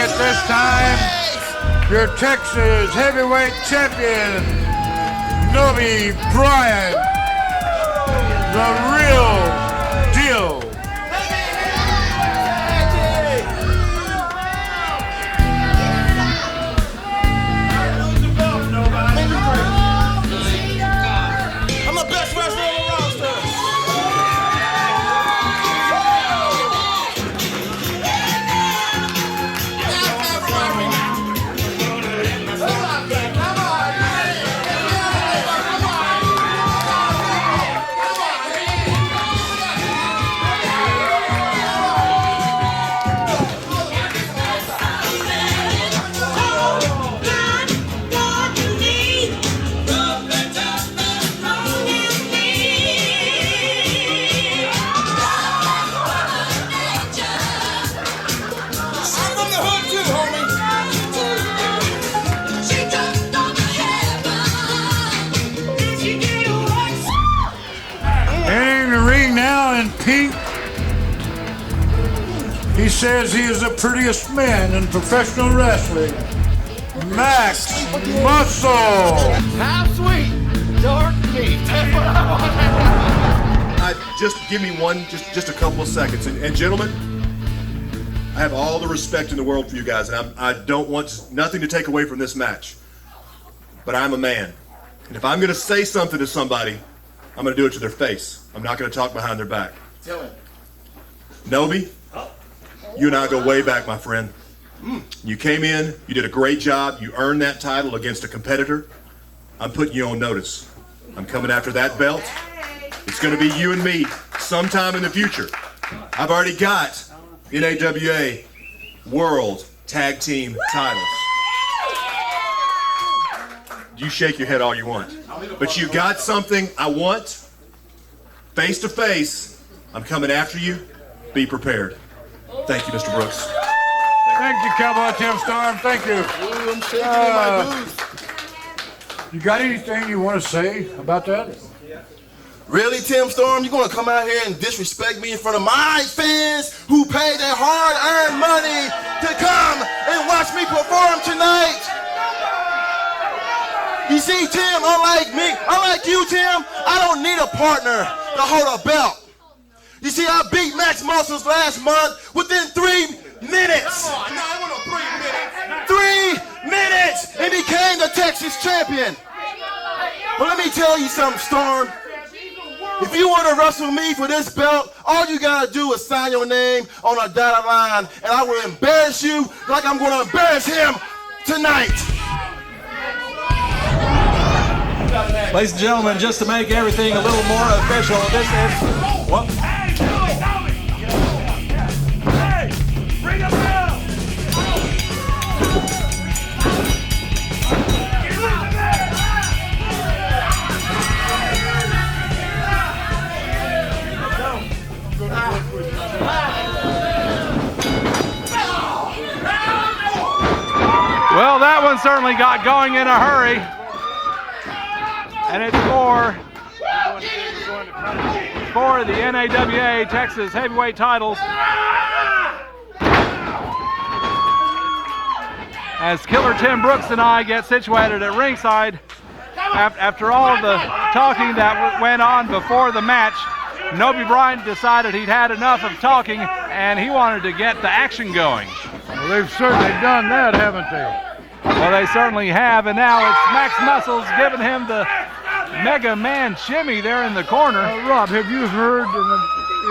at this time, your Texas heavyweight champion, Nobi Bryant, the real deal. I'm the best wrestler on the roster. Pink, he says he is the prettiest man in professional wrestling, Max Muscle. Half sweet, dark meat. That's what I want. Just give me just a couple of seconds. And gentlemen, I have all the respect in the world for you guys, and I don't want nothing to take away from this match. But I'm a man. And if I'm going to say something to somebody, I'm going to do it to their face. I'm not going to talk behind their back. Tell him. Nobi, you and I go way back, my friend. You came in, you did a great job, you earned that title against a competitor. I'm putting you on notice. I'm coming after that belt. It's going to be you and me sometime in the future. I've already got NAWA World Tag Team titles. You shake your head all you want. But you got something I want. Face to face, I'm coming after you. Be prepared. Thank you, Mr. Brooks. Thank you, Cowboy Tim Storm. Thank you. Ooh, I'm shaking in my boots. You got anything you want to say about that? Really, Tim Storm? You gonna come out here and disrespect me in front of my fans who paid their hard-earned money to come and watch me perform tonight? You see, Tim, unlike me, unlike you, Tim, I don't need a partner to hold a belt. You see, I beat Max Muscles last month within 3 minutes. Come on, no, I want 3 minutes. 3 minutes and became the Texas champion. But let me tell you something, Storm. If you want to wrestle me for this belt, all you gotta do is sign your name on a dotted line, and I will embarrass you like I'm gonna embarrass him tonight. Ladies and gentlemen, just to make everything a little more official, this is... Well, Hey, bring him down! well, that one certainly got going in a hurry. And it's for the NAWA Texas heavyweight titles. As Killer Tim Brooks and I get situated at ringside, after all the talking that went on before the match, Nobi Bryant decided he'd had enough of talking and he wanted to get the action going. Well, they've certainly done that, haven't they? Well, they certainly have, and now it's Max Muscles giving him the Mega Man shimmy there in the corner. Rob, have you heard in the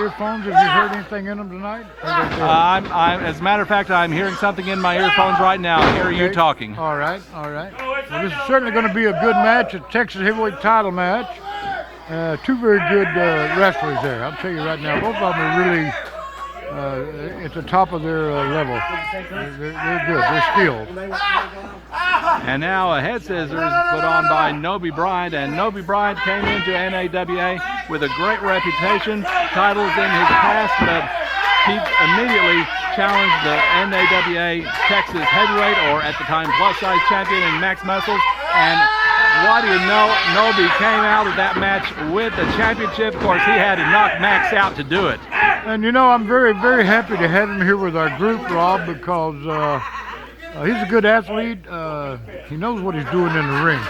earphones, have you heard anything in them tonight? As a matter of fact, I'm hearing something in my earphones right now. I hear you talking. All right, all right. Well, this is certainly going to be a good match, a Texas heavyweight title match. Two very good wrestlers there. I'll tell you right now, both of them are really at the top of their level. They're good. They're skilled. And now a head scissors put on by Nobi Bryant, and Nobi Bryant came into NAWA with a great reputation, titles in his past, but he immediately challenged the NAWA Texas heavyweight, or at the time plus size champion, in Max Muscles. And what do you know, Nobi came out of that match with the championship. Of course, he had to knock Max out to do it. And you know, I'm very, very happy to have him here with our group, Rob, because He's a good athlete. He knows what he's doing in the ring.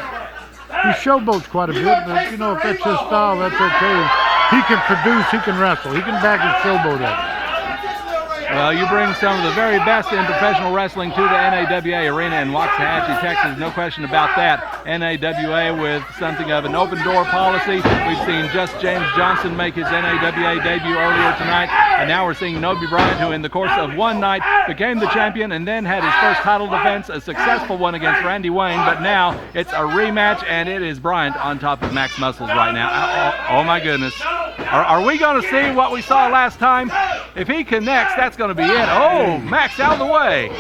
He showboats quite a bit, but you know, if that's his style, that's okay. He can produce, he can wrestle, he can back his showboat up. Well, you bring some of the very best in professional wrestling to the NAWA arena in Waxahachie, Texas. No question about that. NAWA with something of an open door policy. We've seen Just James Johnson make his NAWA debut earlier tonight, and now we're seeing Nobe Bryant, who in the course of one night became the champion and then had his first title defense, a successful one against Randy Wayne, but now it's a rematch, and it is Bryant on top of Max Muscles right now. Oh my goodness. Are we going to see what we saw last time? If he connects, that's going to be it. Oh, Max out of the way.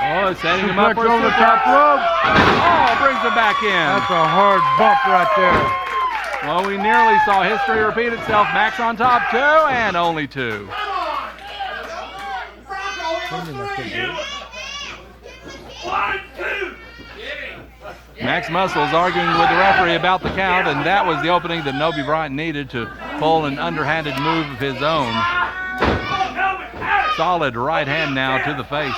Oh, setting him up for over the top rope. Oh, brings him back in. That's a hard bump right there. Well, we nearly saw history repeat itself. Max on top, 2 and only 2. Max Muscles arguing with the referee about the count, and that was the opening that Nobe Bryant needed to pull an underhanded move of his own. Solid right hand now to the face.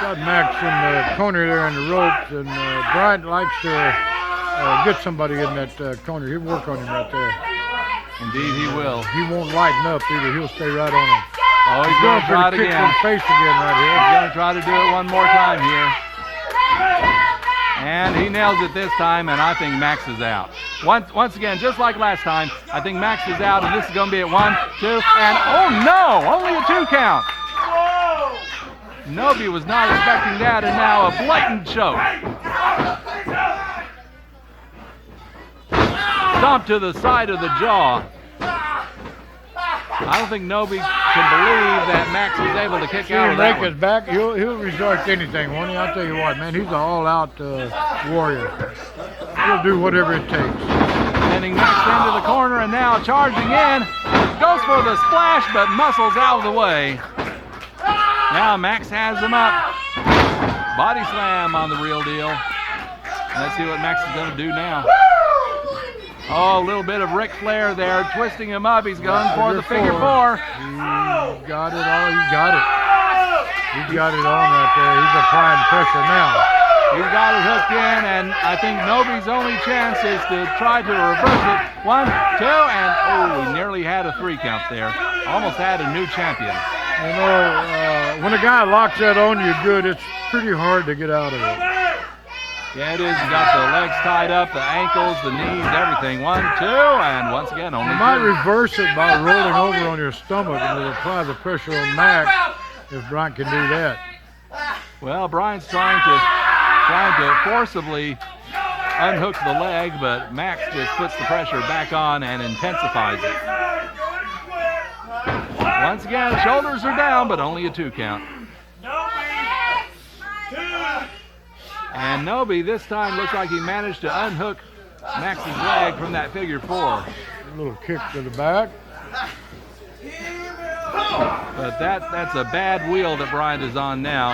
Got Max in the corner there in the ropes, and Bryant likes to get somebody in that corner. He'll work on him right there. Indeed he will. He won't lighten up either. He'll stay right on him. Oh, he's going to try it Kick again. to the face again right here. He's going to try to do it one more time here. And he nails it this time, and I think Max is out. Once again, just like last time, I think Max is out, and this is going to be at 1, 2, and oh no, only a 2 count. Nobe was not expecting that, and now a blatant choke. Stomp to the side of the jaw. I don't think Nobe can believe that Max was able to kick out of that Rake one. his back. He'll resort to anything, won't he? I'll tell you what, man. He's an all-out warrior. He'll do whatever it takes. Sending Max into the corner, and now charging in. Goes for the splash, but Muscles out of the way. Now Max has him up. Body slam on the real deal. Let's see what Max is going to do now. Oh, a little bit of Ric Flair there, twisting him up. He's going for the figure 4. He's got it all. He's got it. He's got it on right there. He's applying pressure now. He's got it hooked in, and I think Nobe's only chance is to try to reverse it. 1, 2, and oh, he nearly had a 3 count there. Almost had a new champion. You know, when a guy locks that on you good, it's pretty hard to get out of it. Yeah, it is. He's got the legs tied up, the ankles, the knees, everything. 1, 2, and once again, only You might 2. reverse it by rolling over on your stomach and it'll apply the pressure on Max if Bryant can do that. Well, Bryant's trying to forcibly unhook the leg, but Max just puts the pressure back on and intensifies it. Once again, shoulders are down, but only a 2 count. And Nobe this time looks like he managed to unhook Max's leg from that figure 4. A little kick to the back. But that's a bad wheel that Bryant is on now.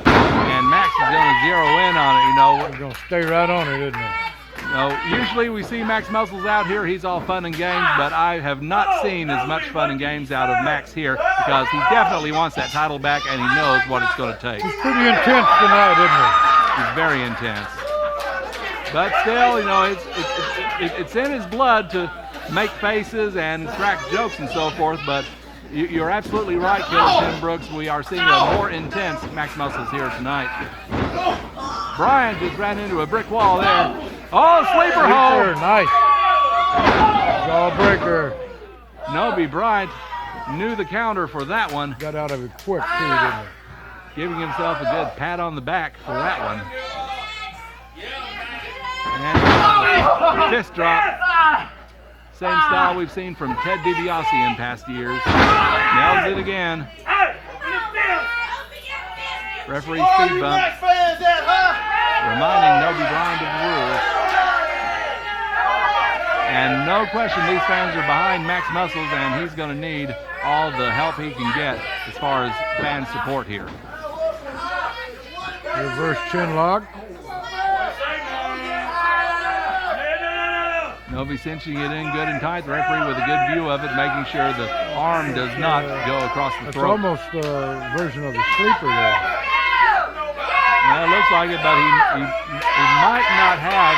And Max is going to zero in on it, you know. He's going to stay right on it, isn't he? Usually we see Max Muscles out here, he's all fun and games, but I have not seen as much fun and games out of Max here because he definitely wants that title back and he knows what it's going to take. He's pretty intense tonight, isn't He's very intense. But still, you know, it's in his blood to make faces and crack jokes and so forth, but you're absolutely right, Killer Tim Brooks. We are seeing a more intense Max Muscles here tonight. Bryant just ran into a brick wall there. Oh, sleeper hold. Nice. Jawbreaker. Nobe Bryant knew the counter for that one, Got out of it quick, too, didn't he? giving himself a good pat on the back for that one. And fist drop. Same style we've seen from Ted DiBiase in past years. Nails it again. Referee speed bump. Reminding Nobe Bryant of the rules. And no question, these fans are behind Max Muscles, and he's going to need all the help he can get as far as fan support here. Reverse chin lock. Novi cinching it in good and tight. The referee with a good view of it, making sure the arm does not go across the That's throat. almost a version of the sleeper there. Well, it looks like it, but he might not have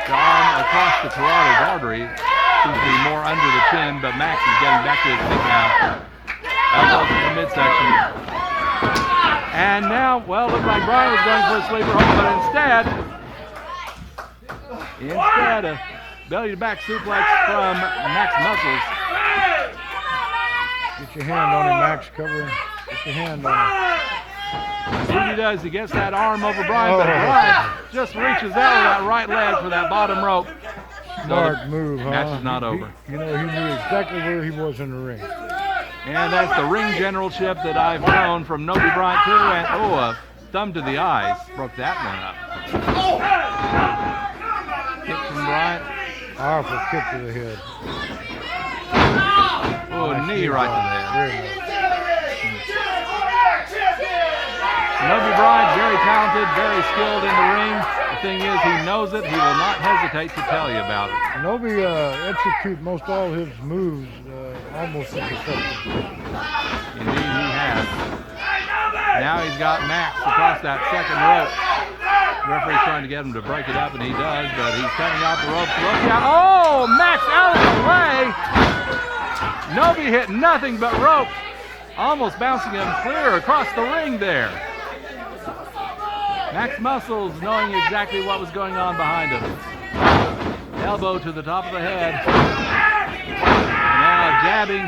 the arm across the carotid artery. Seems to be more under the chin, but Max is getting back to his feet now. Elbows in the midsection. And now, well, looked like Brian was going for a sleeper hold, but instead a belly to back suplex from Max Muscles. Get your hand on him, Max. Cover him. Get your hand on him. See what he does. He gets that arm over Brian, but Brian just reaches out with that right leg for that bottom rope. Smart move, huh? Match is not over. You know, he knew exactly where he was in the ring. And that's the ring generalship that I've known from Nobi Bryant too. And a thumb to the eyes. Broke that one up. Kick from Bryant. Powerful kick to the head. Knee right to the head. Very nice. Nobi Bryant, very talented, very skilled in the ring. The thing is, he knows it. He will not hesitate to tell you about it. Nobi execute most all his moves almost to perfection. Indeed, he has. Now he's got Max across that second rope. The referee's trying to get him to break it up, and he does, but he's cutting off the rope. Look out. Oh, Max out of the way. Nobi hit nothing but rope. Almost bouncing him clear across the ring there. Max Muscles knowing exactly what was going on behind him. Elbow to the top of the head. Now jabbing.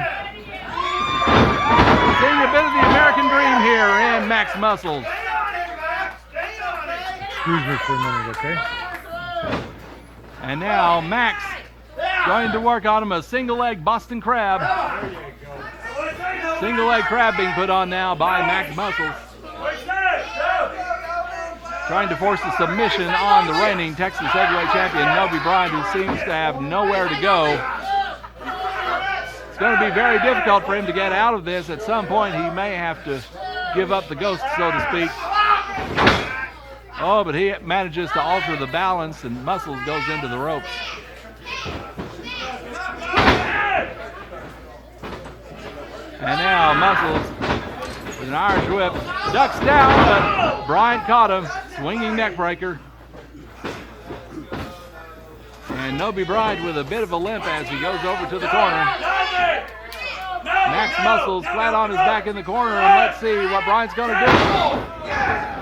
Seeing a bit of the American dream here in Max Muscles. Excuse me for a minute, okay? And now Max going to work on him a single leg Boston Crab. Single leg crab being put on now by Max Muscles. Trying to force a submission on the reigning Texas Heavyweight Champion Nobi Bryant, who seems to have nowhere to go. It's going to be very difficult for him to get out of this. At some point, he may have to give up the ghost, so to speak. Oh, but he manages to alter the balance, and Muscles goes into the ropes. And now Muscles with an Irish whip ducks down, but Bryant caught him. Swinging neck breaker. And Nobi Bryant with a bit of a limp as he goes over to the corner. Max Muscles flat on his back in the corner, and let's see what Bryant's going to do.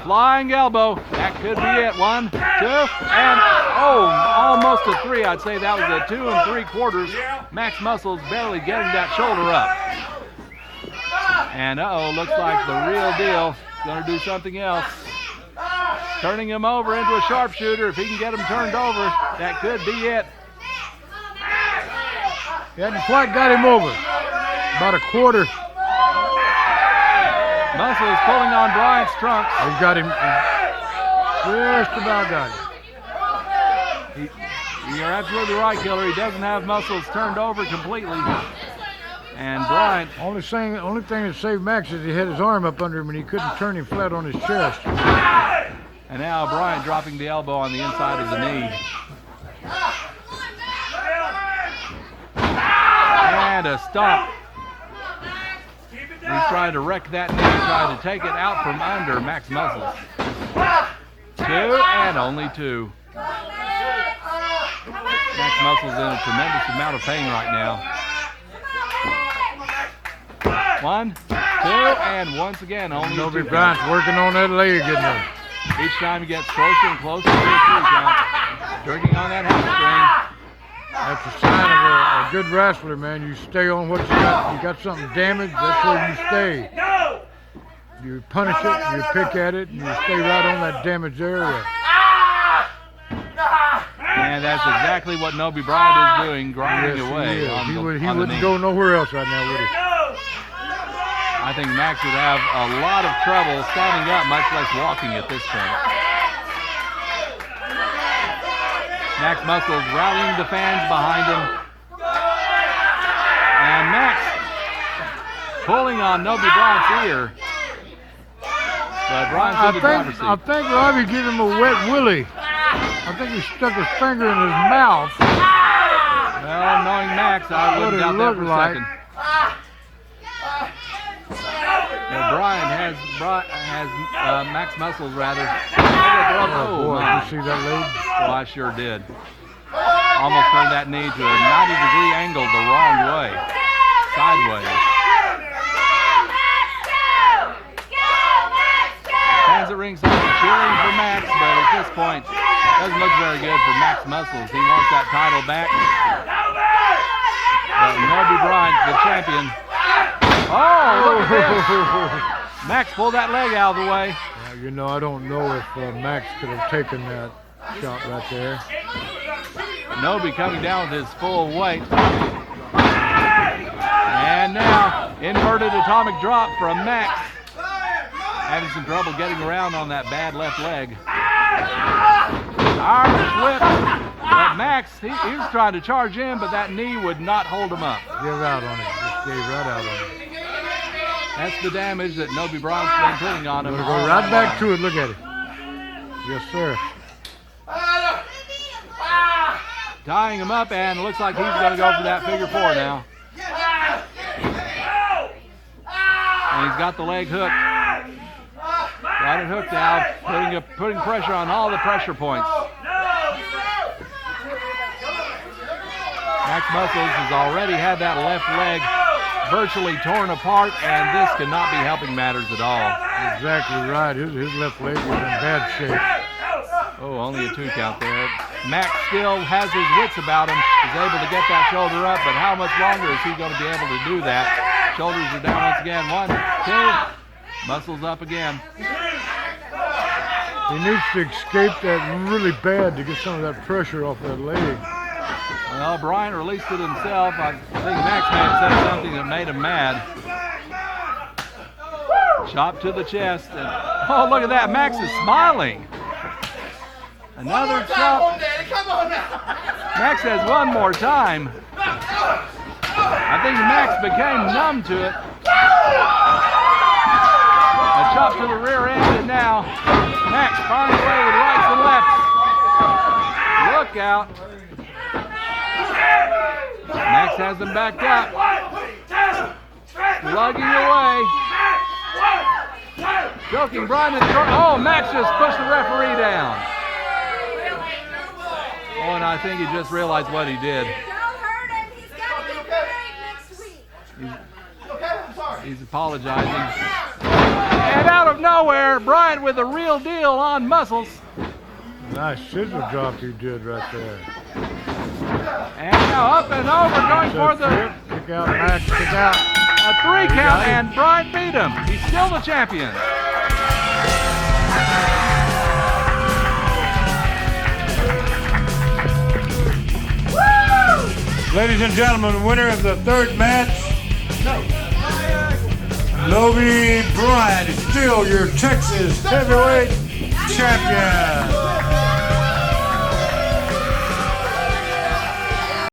Flying elbow. That could be it. 1, 2, and almost a 3. I'd say that was a 2 3/4. Max Muscles barely getting that shoulder up. And looks like the real deal. Going to do something else. Turning him over into a sharpshooter. If he can get him turned over, that could be it. He hadn't quite got him over. About a quarter. Muscles pulling on Bryant's trunks. He's got him. Just about got him. You're absolutely right, Killer. He doesn't have Muscles turned over completely. And Bryant. Only thing that saved Max is he had his arm up under him and he couldn't turn him flat on his chest. And now Bryant dropping the elbow on the inside of the knee. And a stop. He's trying to wreck that knee, trying to take it out from under Max Muscles. 2 and only 2. Max Muscles in a tremendous amount of pain right now. 1, 2, and once again only 2. Nobi Bryant's working on that leg again now. Each time he gets closer and closer to a 3 count. Jerking on that hamstring. That's a sign of a good wrestler, man. You stay on what you got. You got something damaged, that's where you stay. You punish it, you pick at it, and you stay right on that damaged area. And that's exactly what Nobi Bryant is doing, grinding Yes, away. he is. On He the wouldn't knee. go nowhere else right now, would he? I think Max would have a lot of trouble standing up, much less walking at this point. Max Muscles rallying the fans behind him. And Max pulling on Nobi Bryant's ear. But Bryant's in the driver's seat. I think Robbie gave him a wet willy. I think he stuck his finger in his mouth. Max. I What wouldn't it doubt that looked for a like. second. Brian has Max Muscles rather. Oh, boy, my. did you see that lead? Well, I sure did. Almost turned that knee to a 90-degree angle the wrong way. Sideways. Fans at ringside cheering for Max, but at this point, doesn't look very good for Max Muscles. He wants that title back. But Noby Bryant, the champion. Oh, look at this. Max pulled that leg out of the way. Yeah, you know, I don't know if Max could have taken that shot right there. Noby coming down with his full weight. And now, inverted atomic drop from Max. Having some trouble getting around on that bad left leg. Irish whip. But Max, he was trying to charge in, but that knee would not hold him up. Give out on it. Just gave right out on it. That's the damage that Noby Bryant's been putting on him. Gonna go right back to it. Look at it. Yes, sir. Tying him up, and it looks like he's going to go for that figure four now. And he's got the leg hooked. Got it hooked now, putting pressure on all the pressure points. Max Muscles has already had that left leg virtually torn apart, and this cannot be helping matters at all. Exactly right. His left leg was in bad shape. Oh, only a 2 count there. Max still has his wits about him, is able to get that shoulder up, but how much longer is he going to be able to do that? Shoulders are down once again. 1, 2. Muscles up again. He needs to escape that really bad to get some of that pressure off that leg. Well, Brian released it himself. I think Max may have said something that made him mad. Chop to the chest. And, oh, look at that. Max is smiling. Another chop. Max has one more time. I think Max became numb to it. A chop to the rear end, and now Max finds a way with rights and lefts. Look out. Max has him backed up. Slugging away. Choking Brian in the short. Oh, Max just pushed the referee down. Oh, and I think he just realized what he did. Don't hurt him. He's got to get the ring next week. He's apologizing. And out of nowhere, Brian with the real deal on Muscles. Nice scissor drop he did right there. And now up and over, going for the Kick out, Max, kick out. a 3 count, and Brian beat him. He's still the champion. Ladies and gentlemen, winner of the third match, Noby Bryant is still your Texas heavyweight champion.